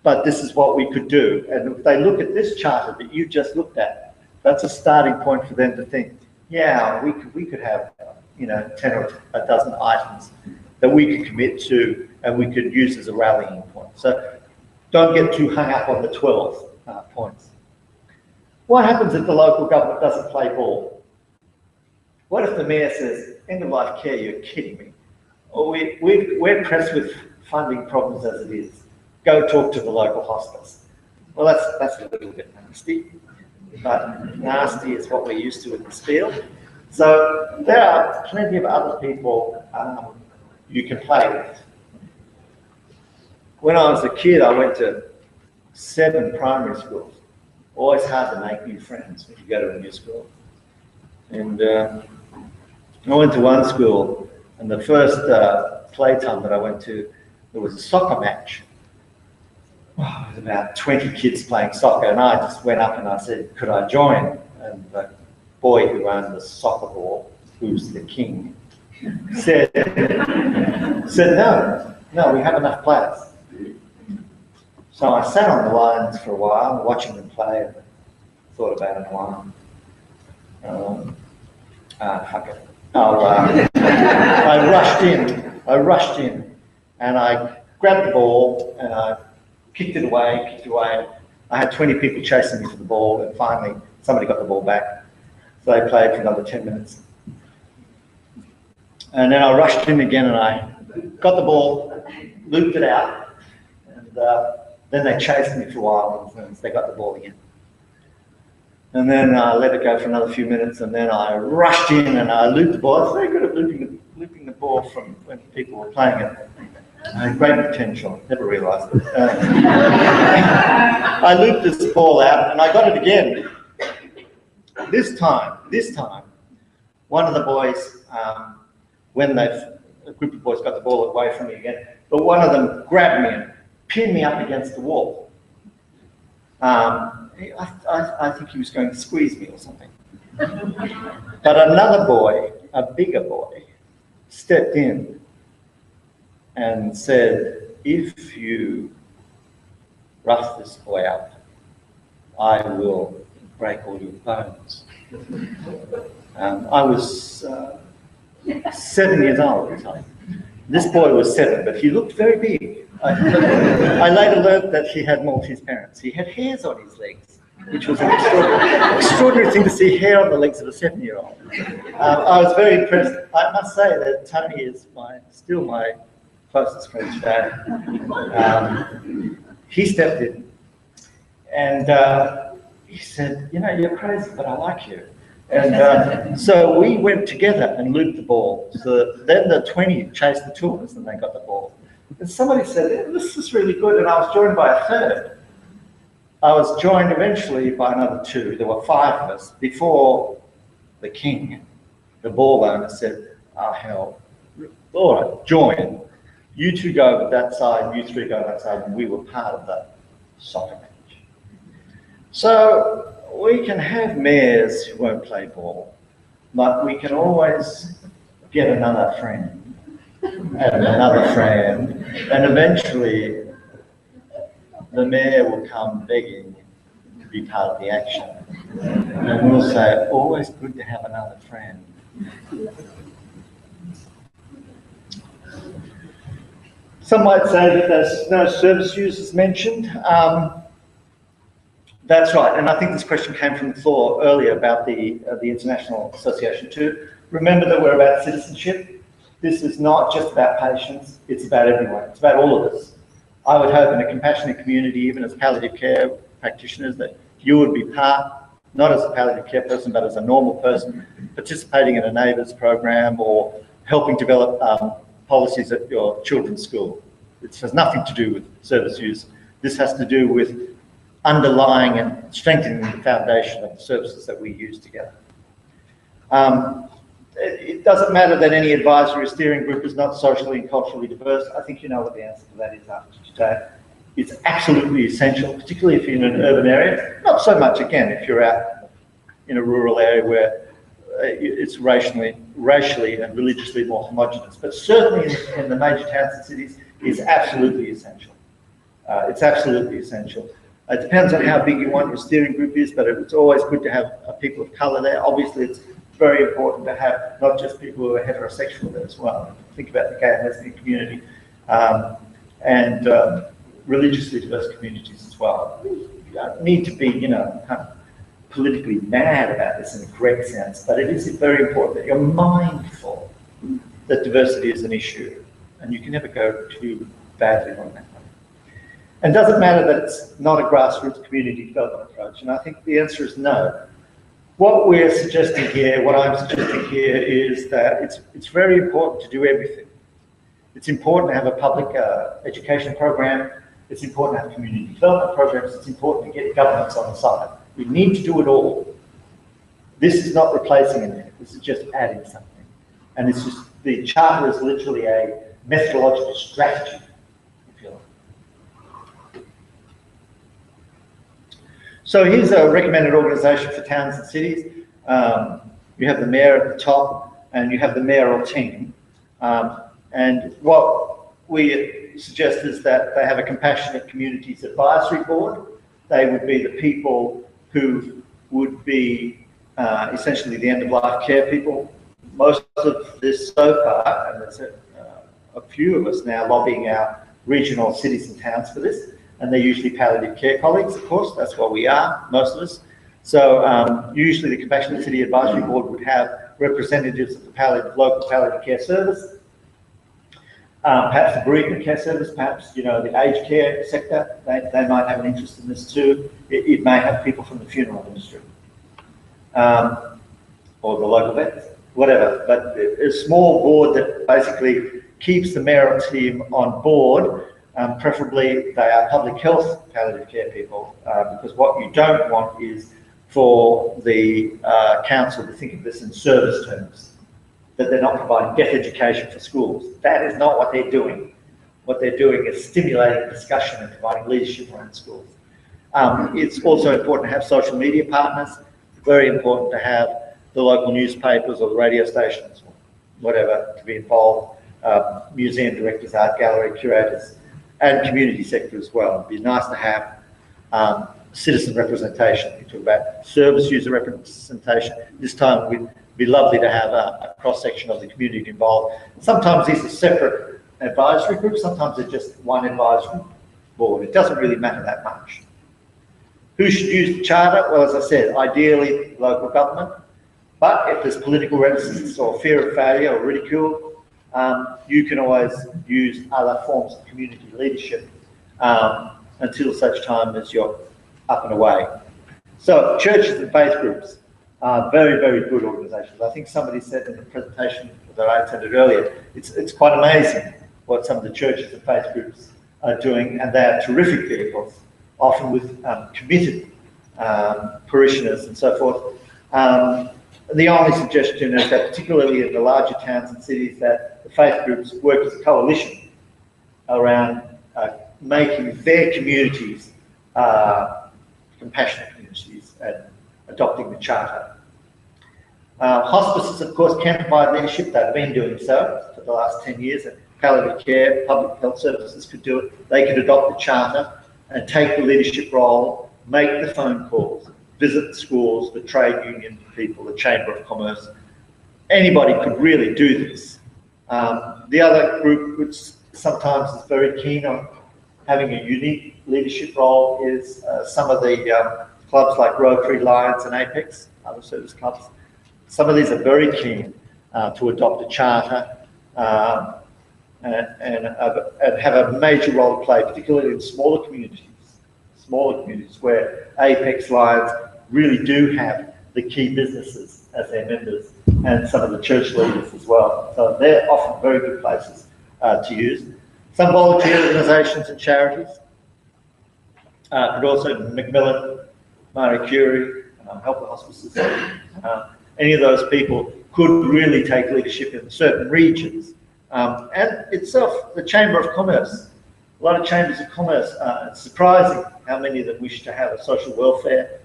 but this is what we could do. And if they look at this charter that you just looked at, that's a starting point for them to think, yeah, we could have, 10 or a dozen items that we could commit to and we could use as a rallying point. So don't get too hung up on the 12 points. What happens if the local government doesn't play ball? What if the mayor says, end of life care, you're kidding me? Or we're pressed with funding problems as it is. Go talk to the local hospice. Well, that's a little bit nasty, but nasty is what we're used to in this field. So there are plenty of other people you can play with. When I was a kid, I went to 7 primary schools. Always hard to make new friends when you go to a new school. And I went to one school, and the first playtime that I went to, there was a soccer match. Oh, there was about 20 kids playing soccer, and I just went up and I said, could I join? And the boy who owned the soccer ball, who's the king, said no, we have enough players. So I sat on the lines for a while, watching them play, and thought about it a while. I rushed in, and I grabbed the ball, and I kicked it away. I had 20 people chasing me for the ball, and finally somebody got the ball back. So they played for another 10 minutes. And then I rushed in again, and I got the ball, looped it out, and then they chased me for a while, and they got the ball again. And then I let it go for another few minutes, and then I rushed in and I looped the ball. I was very good at looping the ball from when people were playing it. I had great potential, never realised it. I looped this ball out and I got it again. This time, one of the boys, when a group of boys got the ball away from me again, but one of them grabbed me and pinned me up against the wall. I think he was going to squeeze me or something. But another boy, a bigger boy, stepped in and said, if you rough this boy up, I will break all your bones. I was 7 years old at the time. This boy was 7, but he looked very big. I later learned that he had Maltese parents. He had hairs on his legs, which was an extraordinary thing to see hair on the legs of a 7-year-old. I was very impressed. I must say that Tony is still my closest friend today. He stepped in and he said, you know, you're crazy, but I like you. And so we went together and looped the ball. So then the 20 chased the 2 of us and they got the ball. And somebody said, this is really good. And I was joined by a 3rd. I was joined eventually by another 2. There were 5 of us before the king, the ball owner, said, oh, hell, all right, join. You 2 go over that side, you 3 go over that side, and we were part of the soccer match. So we can have mayors who won't play ball, but we can always get another friend and another friend, and eventually the mayor will come begging to be part of the action. And we'll say, always good to have another friend. Some might say that there's no service users mentioned. That's right, and I think this question came from the floor earlier about the International Association too. Remember that we're about citizenship. This is not just about patients, it's about everyone, it's about all of us. I would hope in a compassionate community, even as palliative care practitioners, that you would be part, not as a palliative care person, but as a normal person, participating in a neighbours program or helping develop policies at your children's school. It has nothing to do with service use. This has to do with underlying and strengthening the foundation of the services that we use together. It doesn't matter that any advisory or steering group is not socially and culturally diverse. I think you know what the answer to that is after today. It's absolutely essential, particularly if you're in an urban area. Not so much, again, if you're out in a rural area where it's racially and religiously more homogenous. But certainly in the major towns and cities, is absolutely essential. It's absolutely essential. It depends on how big you want your steering group is, but it's always good to have people of colour there. Obviously, it's very important to have not just people who are heterosexual there as well. Think about the gay and lesbian community and religiously diverse communities as well. You need to be, you know, politically mad about this in a correct sense, but it is very important that you're mindful that diversity is an issue, and you can never go too badly on that one. And does it matter that it's not a grassroots community development approach? And I think the answer is no. What we're suggesting here, what I'm suggesting here, is that it's very important to do everything. It's important to have a public education program. It's important to have community development programs. It's important to get governments on the side. We need to do it all. This is not replacing anything. This is just adding something. And it's just, the charter is literally a methodological strategy, if you like. So here's a recommended organisation for towns and cities. You have the mayor at the top, and you have the mayoral team. And what we suggest is that they have a compassionate communities advisory board. They would be the people who would be essentially the end-of-life care people. Most of this so far, and there's a few of us now lobbying our regional cities and towns for this, and they're usually palliative care colleagues, of course, that's what we are, most of us. So usually the Compassionate City Advisory Board would have representatives of the local palliative care service, perhaps the bereavement care service, perhaps, you know, the aged care sector, they might have an interest in this too. It may have people from the funeral industry, or the local vets, whatever. But a small board that basically keeps the mayoral team on board. Preferably they are public health palliative care people, because what you don't want is for the council to think of this in service terms, that they're not providing death education for schools. That is not what they're doing. What they're doing is stimulating discussion and providing leadership around schools. It's also important to have social media partners. Very important to have the local newspapers or the radio stations, whatever, to be involved. Museum directors, art gallery curators, and community sector as well. It'd be nice to have citizen representation. We talk about service user representation. This time we'd be lovely to have a cross-section of the community involved. Sometimes these are separate advisory groups, sometimes they're just one advisory board. It doesn't really matter that much. Who should use the charter? Well, as I said, ideally local government, but if there's political reticence or fear of failure or ridicule, you can always use other forms of community leadership until such time as you're up and away. So churches and faith groups are very, very good organisations. I think somebody said in the presentation that I attended earlier, it's quite amazing what some of the churches and faith groups are doing, and they are terrific vehicles, often with committed parishioners and so forth. The only suggestion is that, particularly in the larger towns and cities, that the faith groups work as a coalition around making their communities compassionate communities and adopting the charter. Hospices, of course, can provide leadership. They've been doing so for the last 10 years. And palliative care, public health services could do it. They could adopt the charter and take the leadership role, make the phone calls, visit the schools, the trade union people, the Chamber of Commerce. Anybody could really do this. The other group, which sometimes is very keen on having a unique leadership role, is some of the clubs like Rotary, Lions and Apex, other service clubs. Some of these are very keen to adopt a charter and have a major role to play, particularly in smaller communities where Apex, Lions really do have the key businesses as their members, and some of the church leaders as well. So they're often very good places to use. Some volunteer organisations and charities could also, Macmillan, Marie Curie, Help the Hospices, any of those people could really take leadership in certain regions. And itself, the Chamber of Commerce, a lot of chambers of commerce, it's surprising how many of them wish to have a social welfare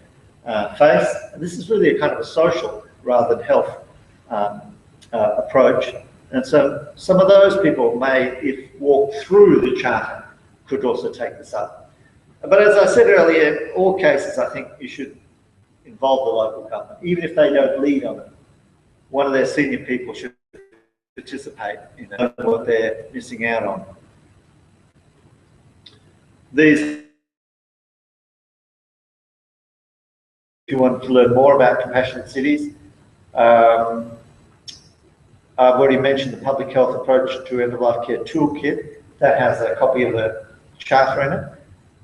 face. And this is really a kind of a social rather than health approach. And so some of those people may, if walked through the charter, could also take this up. But as I said earlier, in all cases, I think you should involve the local government, even if they don't lead on it. One of their senior people should participate in what they're missing out on. These you want to learn more about compassionate cities. I've already mentioned the public health approach to end-of-life care toolkit. That has a copy of the charter in it.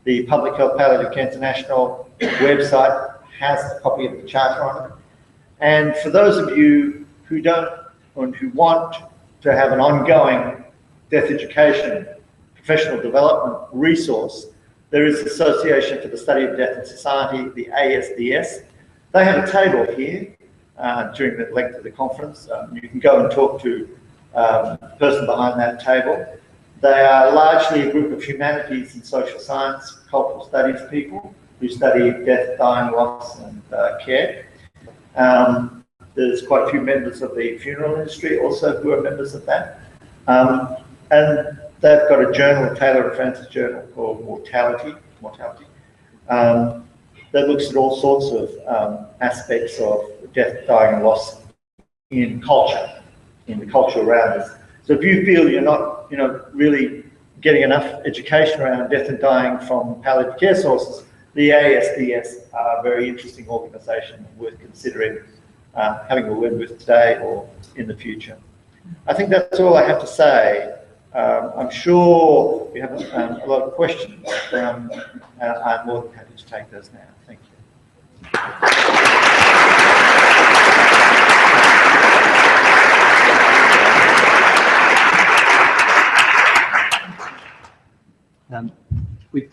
The Public Health Palliative Care International website has a copy of the charter on it. And for those of you who don't, or who want to have an ongoing death education, professional development resource, there is the Association for the Study of Death in Society, the ASDS. They have a table here during the length of the conference. You can go and talk to the person behind that table. They are largely a group of humanities and social science, cultural studies people who study death, dying, loss, and care. There's quite a few members of the funeral industry also who are members of that. And they've got a journal, a Taylor and Francis journal called Mortality, that looks at all sorts of aspects of death, dying, and loss in culture, in the culture around us. So if you feel you're not, really getting enough education around death and dying from palliative care sources, the ASDS are a very interesting organisation worth considering having a word with today or in the future. I think that's all I have to say. I'm sure we have a lot of questions. I'm more than happy to take those now. Thank you.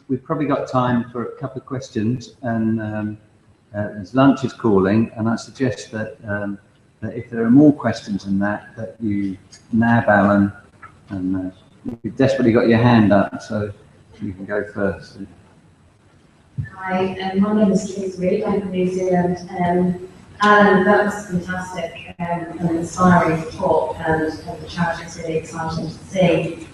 We've probably got time for a couple of questions, and as lunch is calling, and I suggest that, that if there are more questions than that, that you nab Allan, and you've desperately got your hand up, so you can go first. Hi, my name is Kate Reid. I'm from New Zealand. Allan, that was fantastic and inspiring talk, and the charter is really exciting to see.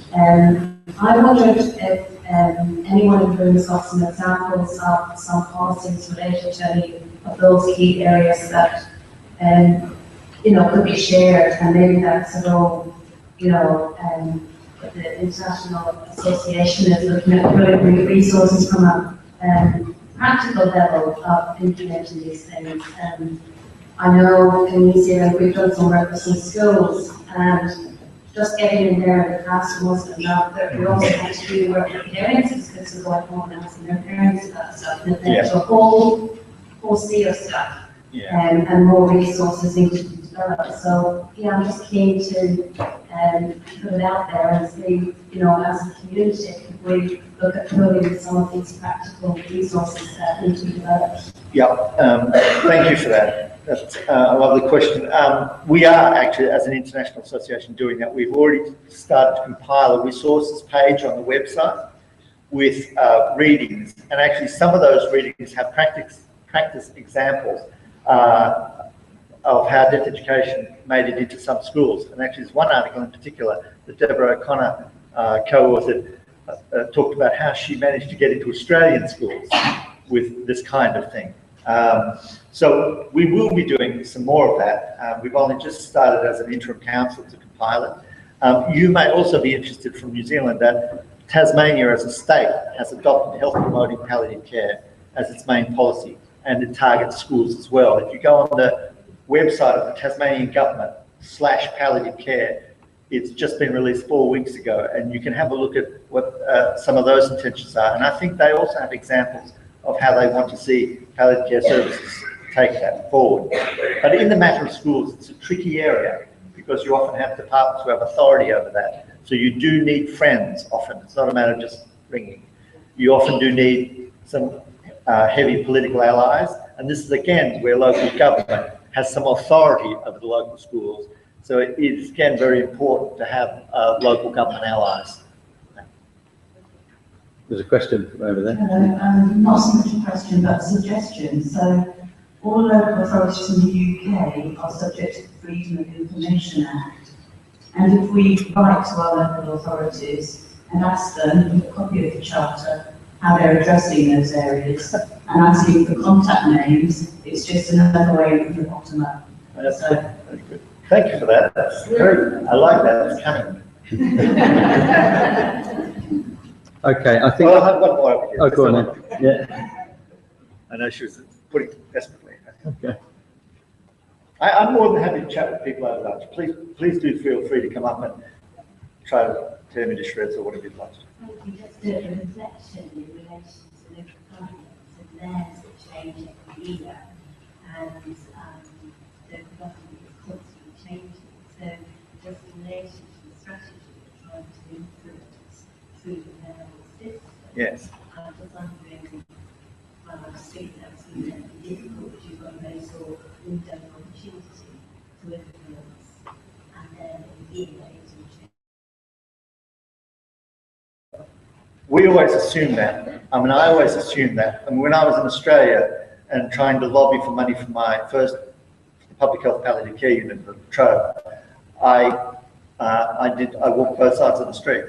I wondered if anyone in the room has got some examples of some policies related to any of those key areas that could be shared, and maybe that's a role, the International Association is looking at delivering resources from a practical level of implementing these things. I know in New Zealand we've done some work with some schools, and just getting in there in the classroom wasn't enough. We also had to do work with parents, because kids are going home and asking their parents about stuff, and then a whole sea of stuff, and more resources need to be developed. So I'm just keen to put it out there and see, as a community, if we look at pulling some of these practical resources that need to be developed. Thank you for that. That's a lovely question. We are actually, as an international association, doing that. We've already started to compile a resources page on the website with readings, and actually some of those readings have practice examples of how death education made it into some schools. And actually there's one article in particular that Deborah O'Connor co-authored, talked about how she managed to get into Australian schools with this kind of thing. So we will be doing some more of that. We've only just started as an interim council to compile it. You may also be interested from New Zealand that Tasmania as a state has adopted health promoting palliative care as its main policy, and it targets schools as well. If you go on the website of the Tasmanian government /palliative care, it's just been released 4 weeks ago, and you can have a look at what some of those intentions are. And I think they also have examples of how they want to see palliative care services take that forward. But in the matter of schools, it's a tricky area because you often have departments who have authority over that. So you do need friends often. It's not a matter of just ringing. You often do need some heavy political allies. And this is again where local government has some authority over the local schools. So it is again very important to have local government allies. There's a question from over there. Hello, not so much a question, but a suggestion. So, all local authorities in the UK are subject to the Freedom of Information Act. And if we write to our local authorities and ask them with a copy of the Charter how they're addressing those areas and asking for contact names, it's just another way from the bottom up. That's very good. Thank you for that. That's very, I like that. It's cunning. Okay, I think. Well, I'll have one more over here. Oh, go on then. Yeah. I know she was put it desperately. Okay. I'm more than happy to chat with people over lunch. Please do feel free to come up and try to tear me to shreds or whatever you'd like. Thank you. Just a reflection in relation to local governments and theirs are changing every year, and local government is constantly changing. So just in relation to the strategy we're trying to influence through the federal system. Yes. I'm just wondering, well, I was thinking that was going to be difficult, but you've got a very sort of window of opportunity to influence, and then in year it will change. We always assume that. I mean, I always assumed that. And when I was in Australia and trying to lobby for money for my first public health palliative care unit at the Trove, I walked both sides of the street.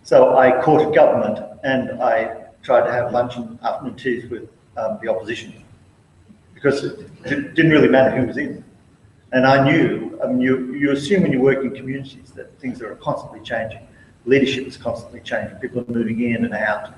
So I courted government and I tried to have lunch and afternoon teas with the opposition, because it didn't really matter who was in. And I knew, I mean, you assume when you work in communities that things are constantly changing. Leadership is constantly changing. People are moving in and out.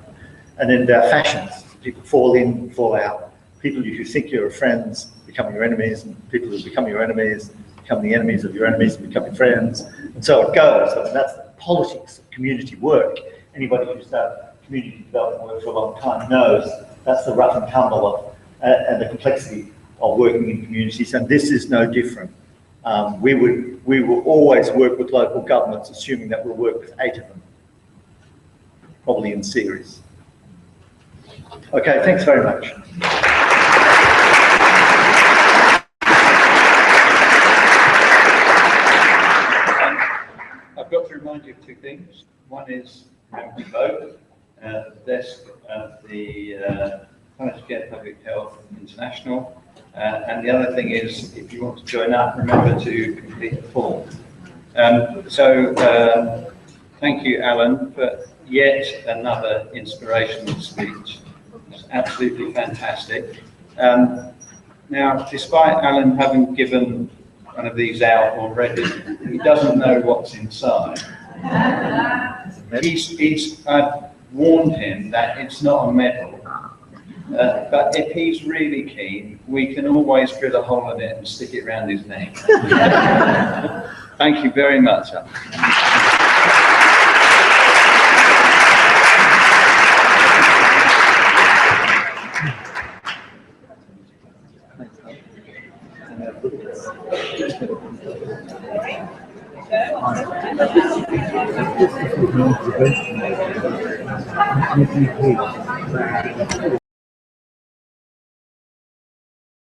And then there are fashions. People fall in, fall out. People who think you're friends become your enemies, and people who become your enemies become the enemies of your enemies and become your friends. And so it goes. I mean, that's the politics of community work. Anybody who's done community development work for a long time knows that's the rough and tumble of and the complexity of working in communities. And this is no different. We will always work with local governments, assuming that we'll work with 8 of them, probably in series. Okay, thanks very much. I've got to remind you of 2 things. One is we vote at the desk of the Palliative Care Public Health International. And the other thing is, if you want to join up, remember to complete the form. Thank you, Allan, for yet another inspirational speech. It's absolutely fantastic. Now, despite Allan having given one of these out already, he doesn't know what's inside. I've warned him that it's not a medal. But if he's really keen, we can always drill a hole in it and stick it around his neck. Thank you very much. Thanks.